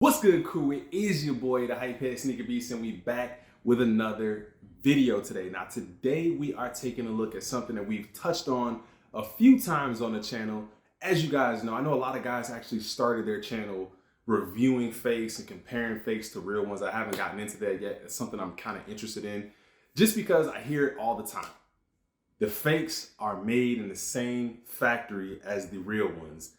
What's good, crew? It is your boy, the Hype Head Sneaker Beast, and we back with another video today. Now, today we are taking a look at something that we've touched on a few times on the channel. As you guys know, I know a lot of guys actually started their channel reviewing fakes and comparing fakes to real ones. I haven't gotten into that yet. It's something I'm kind of interested in just because I hear it all the time. The fakes are made in the same factory as the real ones.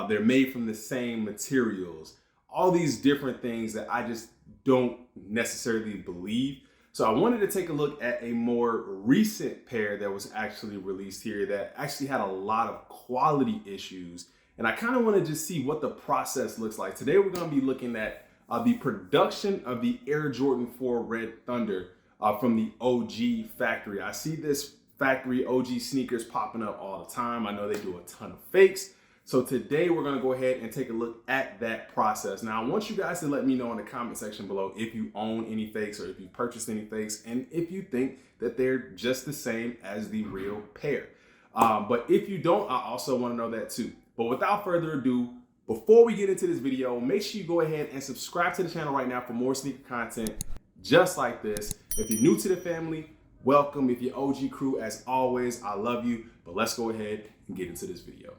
They're made from the same materials. All these different things that I just don't necessarily believe. So I wanted to take a look at a more recent pair that was actually released here that actually had a lot of quality issues. And I kind of want to just see what the process looks like. Today we're going to be looking at the production of the Air Jordan 4 Red Thunder from the OG factory. I see this factory OG sneakers popping up all the time. I know they do a ton of fakes. So today we're gonna go ahead and take a look at that process. Now, I want you guys to let me know in the comment section below if you own any fakes or if you purchased any fakes and if you think that they're just the same as the real pair. But if you don't, I also wanna know that too. But without further ado, before we get into this video, make sure you go ahead and subscribe to the channel right now for more sneaker content just like this. If you're new to the family, welcome. If you're OG crew, as always, I love you. But let's go ahead and get into this video.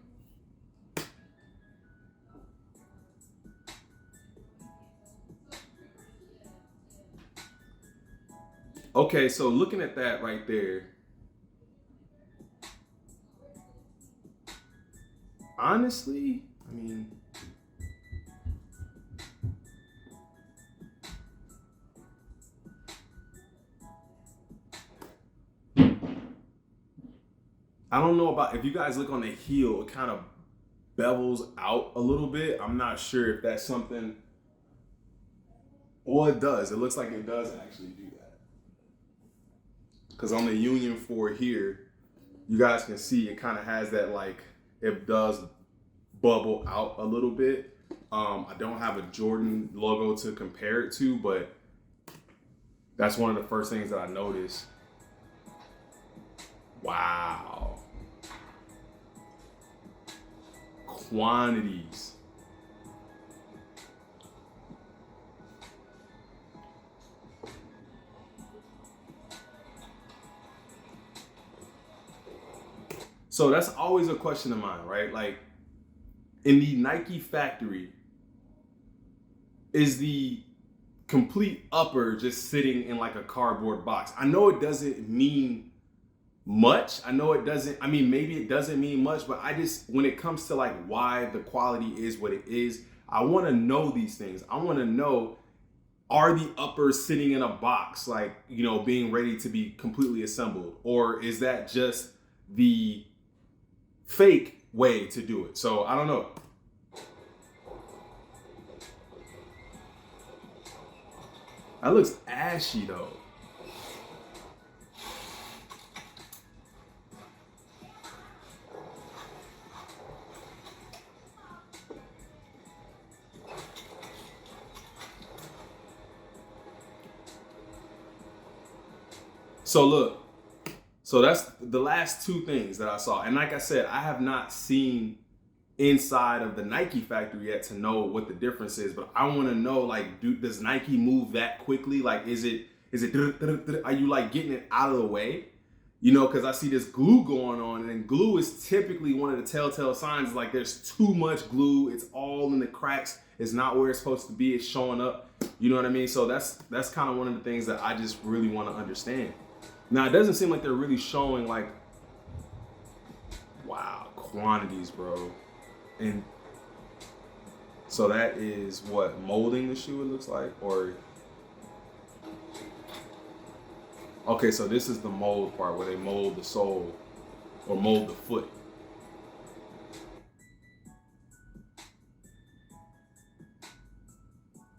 Okay, so looking at that right there, honestly, I mean, I don't know about, if you guys look on the heel, it kind of bevels out a little bit. I'm not sure if that's something, well, it does. It looks like it does actually do that. Because on the Union 4 here, you guys can see it kind of has that, like, it does bubble out a little bit. I don't have a Jordan logo to compare it to, but that's one of the first things that I noticed. Wow. Quantities. So that's always a question of mine, right? Like, in the Nike factory, is the complete upper just sitting in like a cardboard box? I know it doesn't mean much. I know it doesn't, I mean, maybe it doesn't mean much, but I just, when it comes to like why the quality is what it is, I want to know these things. I want to know, are the uppers sitting in a box, like, you know, being ready to be completely assembled? Or is that just the fake way to do it? So I don't know. That looks ashy though. So look, so that's the last two things that I saw. And like I said, I have not seen inside of the Nike factory yet to know what the difference is, but I want to know, like, does Nike move that quickly? Like, are you like getting it out of the way? You know, because I see this glue going on, and glue is typically one of the telltale signs, like there's too much glue. It's all in the cracks. It's not where it's supposed to be. It's showing up. You know what I mean? So that's kind of one of the things that I just really want to understand. Now, it doesn't seem like they're really showing, like, wow, quantities, bro. And so that is what, molding the shoe, it looks like? Or, okay, so this is the mold part where they mold the sole or mold the foot.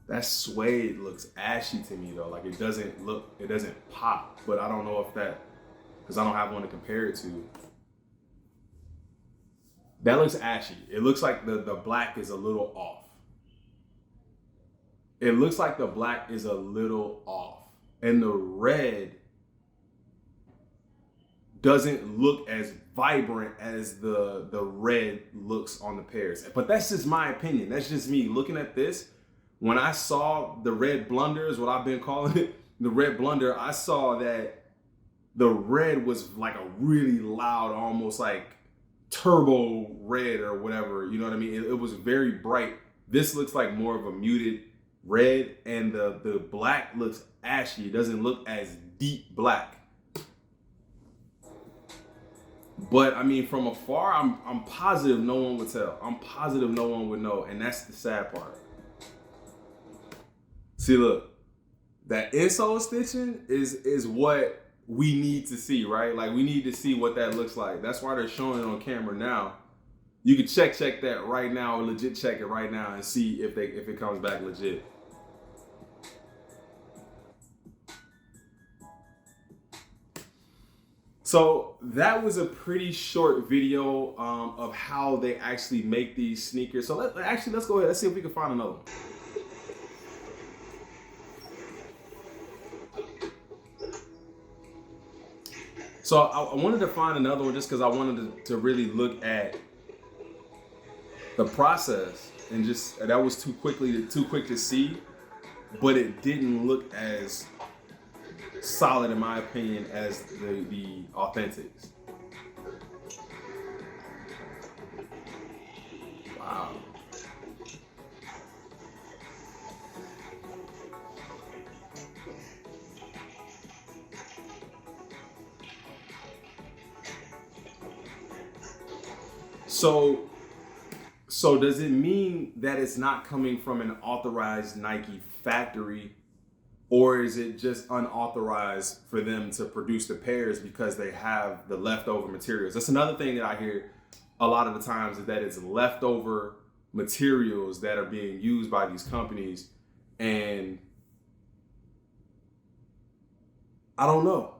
That suede looks ashy to me though. Like, it doesn't pop, but I don't know if that, because I don't have one to compare it to. That looks ashy. It looks like the black is a little off. It looks like the black is a little off. And the red doesn't look as vibrant as the red looks on the pairs. But that's just my opinion. That's just me looking at this. when I saw the red blunder, is what I've been calling it, the red blunder, I saw that the red was like a really loud, almost like turbo red or whatever. You know what I mean? It was very bright. This looks like more of a muted red, and the black looks ashy. It doesn't look as deep black. But I mean, from afar, I'm positive no one would tell. I'm positive no one would know, and that's the sad part. See, look, that insole stitching is what we need to see, right? Like, we need to see what that looks like. That's why they're showing it on camera now. You can check that right now, or legit check it right now and see if it comes back legit. So that was a pretty short video of how they actually make these sneakers. So let's go ahead. Let's see if we can find another one. So I wanted to find another one just because I wanted to really look at the process, and just that was too quick to see, but it didn't look as solid in my opinion as the authentics. Wow. So does it mean that it's not coming from an authorized Nike factory, or is it just unauthorized for them to produce the pairs because they have the leftover materials? That's another thing that I hear a lot of the times, is that it's leftover materials that are being used by these companies, and I don't know.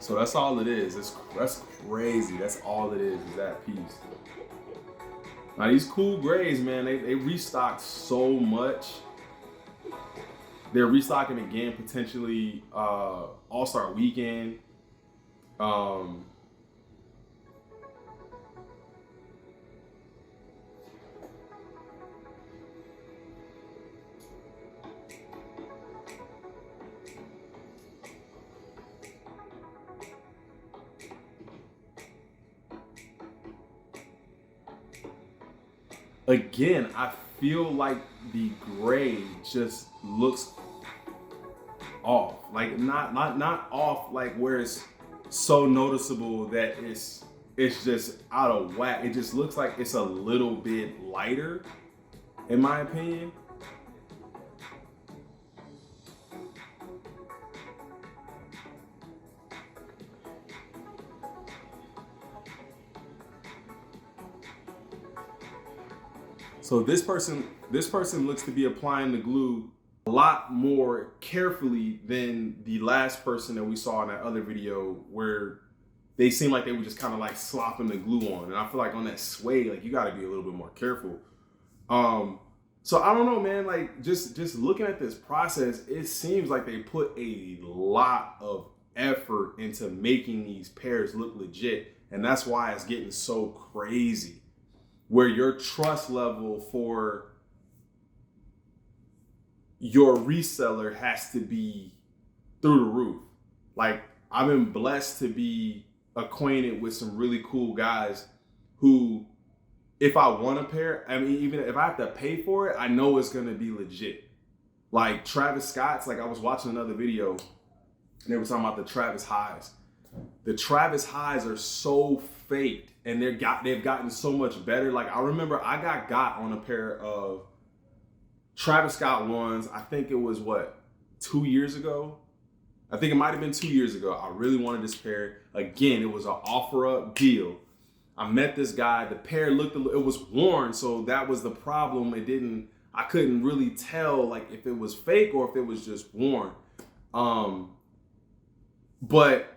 So that's all it is. That's crazy. That's all it is that piece. Now these cool grays, man, they restocked so much. They're restocking again, potentially All-Star Weekend. Again, I feel like the gray just looks off. Like not off like where it's so noticeable that it's just out of whack. It just looks like it's a little bit lighter, in my opinion. So this person looks to be applying the glue a lot more carefully than the last person that we saw in that other video, where they seem like they were just kind of like slopping the glue on. And I feel like on that suede, like, you got to be a little bit more careful. So I don't know, man. Like, just looking at this process, it seems like they put a lot of effort into making these pairs look legit, and that's why it's getting so crazy, where your trust level for your reseller has to be through the roof. Like, I've been blessed to be acquainted with some really cool guys who, if I want a pair, I mean, even if I have to pay for it, I know it's gonna be legit. Like Travis Scott's, like I was watching another video and they were talking about the Travis highs. The Travis highs are so faked, and they've gotten so much better. Like, I remember I got on a pair of Travis Scott ones. I think it was 2 years ago. I think it might have been 2 years ago. I really wanted this pair. Again, it was an offer up deal. I met this guy. The pair it was worn, so that was the problem. I couldn't really tell like if it was fake or if it was just worn. But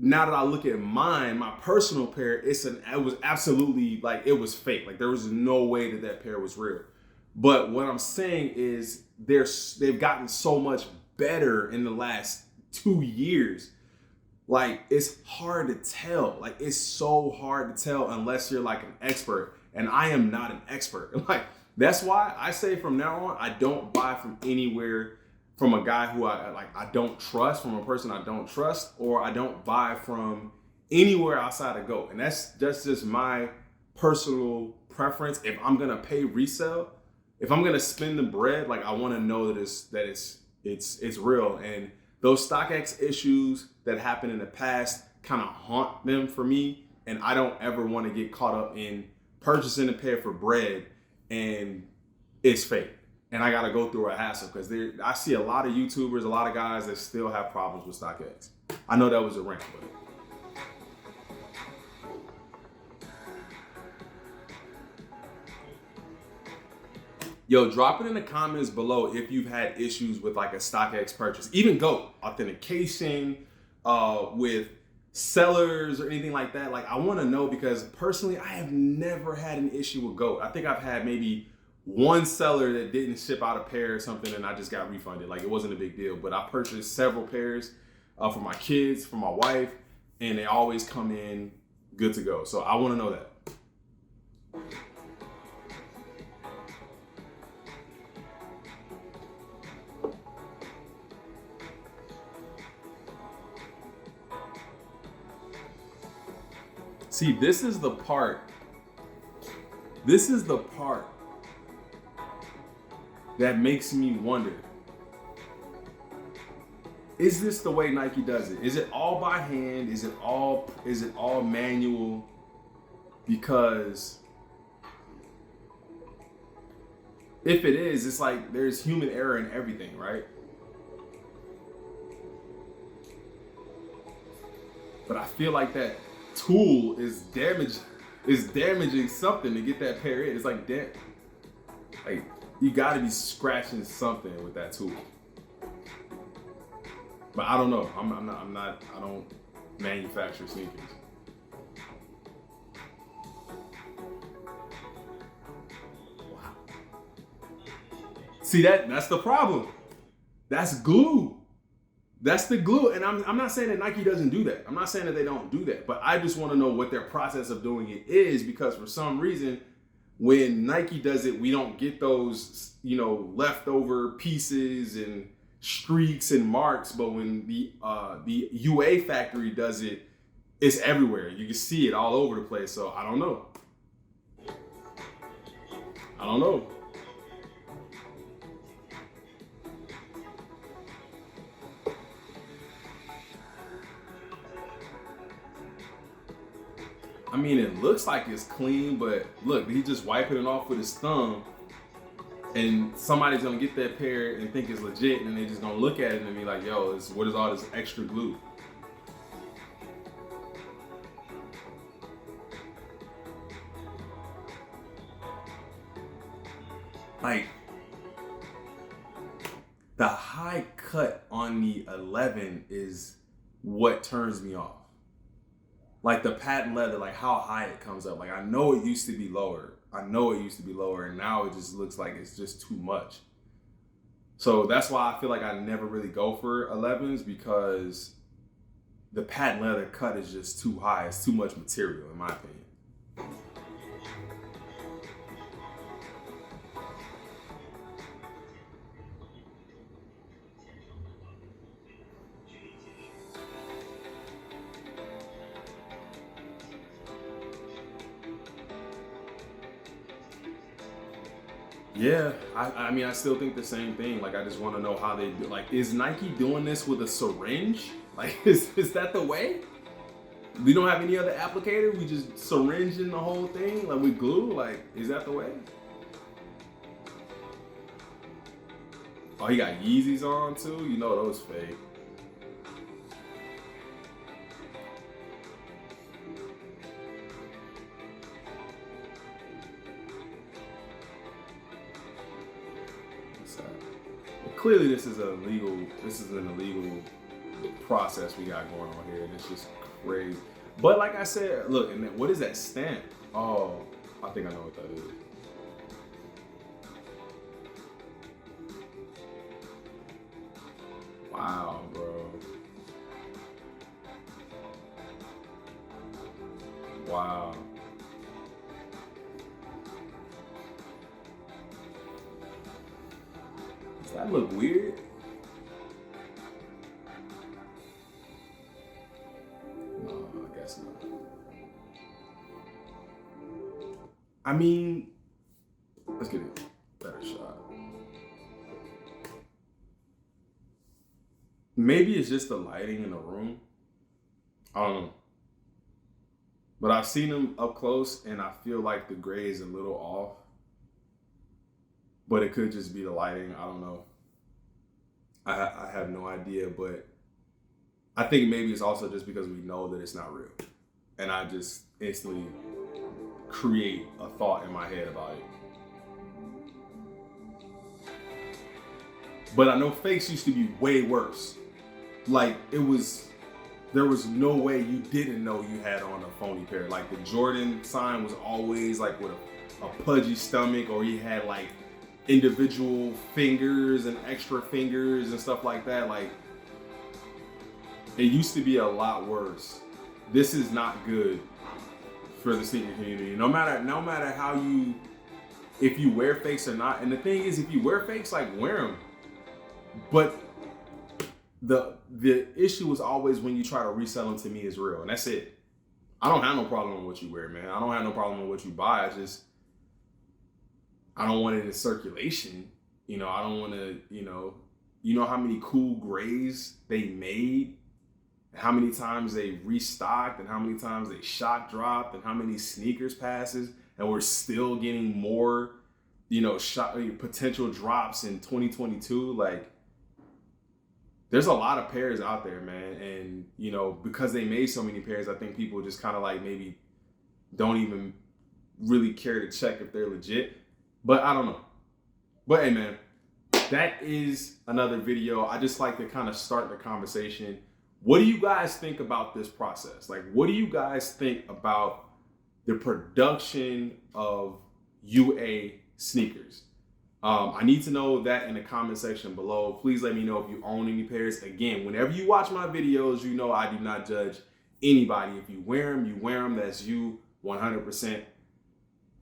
now that I look at mine, my personal pair, it was absolutely like, it was fake. Like there was no way that that pair was real. But what I'm saying is they've gotten so much better in the last 2 years. Like it's hard to tell. Like it's so hard to tell unless you're like an expert. And I am not an expert. Like that's why I say from now on, I don't buy from anywhere from a guy who I don't trust, from a person I don't trust, or I don't buy from anywhere outside of GOAT. And that's just my personal preference. If I'm gonna pay resale, if I'm gonna spend the bread, like I want to know that it's real. And those StockX issues that happened in the past kind of haunt them for me, and I don't ever want to get caught up in purchasing a pair for bread and it's fake. And I got to go through a hassle because I see a lot of YouTubers, a lot of guys that still have problems with StockX. I know that was a rant, but yo, drop it in the comments below if you've had issues with like a StockX purchase, even GOAT authentication, with sellers or anything like that. Like I want to know, because personally, I have never had an issue with GOAT. I think I've had maybe one seller that didn't ship out a pair or something and I just got refunded. Like it wasn't a big deal, but I purchased several pairs for my kids, for my wife, and they always come in good to go. So I want to know that. See, this is the part that makes me wonder, is this the way Nike does it? Is it all by hand? Is it all manual? Because if it is, it's like there's human error in everything, right? But I feel like that tool is damaging something to get that pair in. It's like, damn, like you got to be scratching something with that tool. But I don't know. I don't manufacture sneakers. Wow. See, that's the problem. That's glue. That's the glue. And I'm not saying that Nike doesn't do that. I'm not saying that they don't do that. But I just want to know what their process of doing it is, because for some reason, when Nike does it, we don't get those, leftover pieces and streaks and marks. But when the UA factory does it, it's everywhere. You can see it all over the place. So I don't know. I mean, it looks like it's clean, but look, he just wiping it off with his thumb, and somebody's gonna get that pair and think it's legit, and they're just gonna look at it and be like, yo, what is all this extra glue? Like, the high cut on the 11 is what turns me off. Like the patent leather, like how high it comes up. Like I know it used to be lower. And now it just looks like it's just too much. So that's why I feel like I never really go for 11s, because the patent leather cut is just too high. It's too much material, in my opinion. Yeah, I mean, I still think the same thing. Like, I just want to know how they do. Like, is Nike doing this with a syringe? Like, is that the way? We don't have any other applicator? We just syringe in the whole thing? Like, with glue? Like, is that the way? Oh, he got Yeezys on, too? You know those fake. Clearly, this is an illegal process we got going on here, and it's just crazy. But like I said, look, and then what is that stamp? Oh, I think I know what that is. Wow, bro. Wow. Does that look weird? No, I guess not. I mean, let's get a better shot. Maybe it's just the lighting in the room. I don't know. But I've seen them up close and I feel like the gray is a little off. But it could just be the lighting. I don't know. I have no idea. But I think maybe it's also just because we know that it's not real. And I just instantly create a thought in my head about it. But I know fakes used to be way worse. Like there was no way you didn't know you had on a phony pair. Like the Jordan sign was always like with a pudgy stomach, or you had like individual fingers and extra fingers and stuff like that. Like it used to be a lot worse. This is not good for the sneaker community. No matter how if you wear fakes or not. And the thing is, if you wear fakes, like wear them. But the issue is always when you try to resell them to me as real, and that's it. I don't have no problem with what you wear, man. I don't have no problem with what you buy. I don't want it in circulation. I don't want to, you know how many cool grays they made, how many times they restocked, and how many times they shock dropped, and how many sneakers passes, and we're still getting more, potential drops in 2022. Like, there's a lot of pairs out there, man. And, because they made so many pairs, I think people just kind of like maybe don't even really care to check if they're legit. But I don't know. But hey, man, that is another video. I just like to kind of start the conversation. What do you guys think about this process? Like, what do you guys think about the production of UA sneakers? I need to know that in the comment section below. Please let me know if you own any pairs. Again, whenever you watch my videos, I do not judge anybody. If you wear them, you wear them. That's you 100%.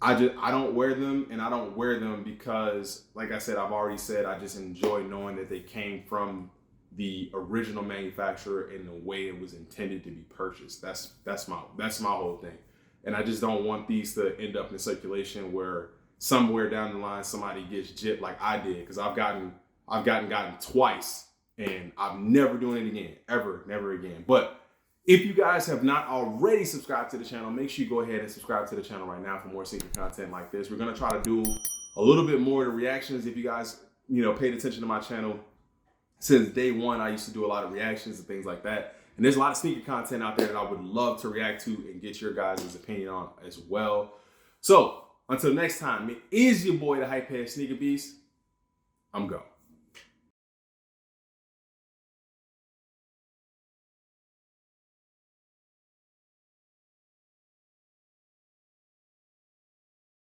I don't wear them, and I don't wear them because, like I said, I've already said, I just enjoy knowing that they came from the original manufacturer in the way it was intended to be purchased. That's my whole thing. And I just don't want these to end up in circulation where somewhere down the line somebody gets gypped like I did, because I've gotten twice, and I'm never doing it again, ever, never again. But if you guys have not already subscribed to the channel, make sure you go ahead and subscribe to the channel right now for more sneaker content like this. We're gonna try to do a little bit more of the reactions. If you guys, paid attention to my channel since day one, I used to do a lot of reactions and things like that. And there's a lot of sneaker content out there that I would love to react to and get your guys' opinion on as well. So until next time, it is your boy, the Hype Head Sneaker Beast. I'm gone.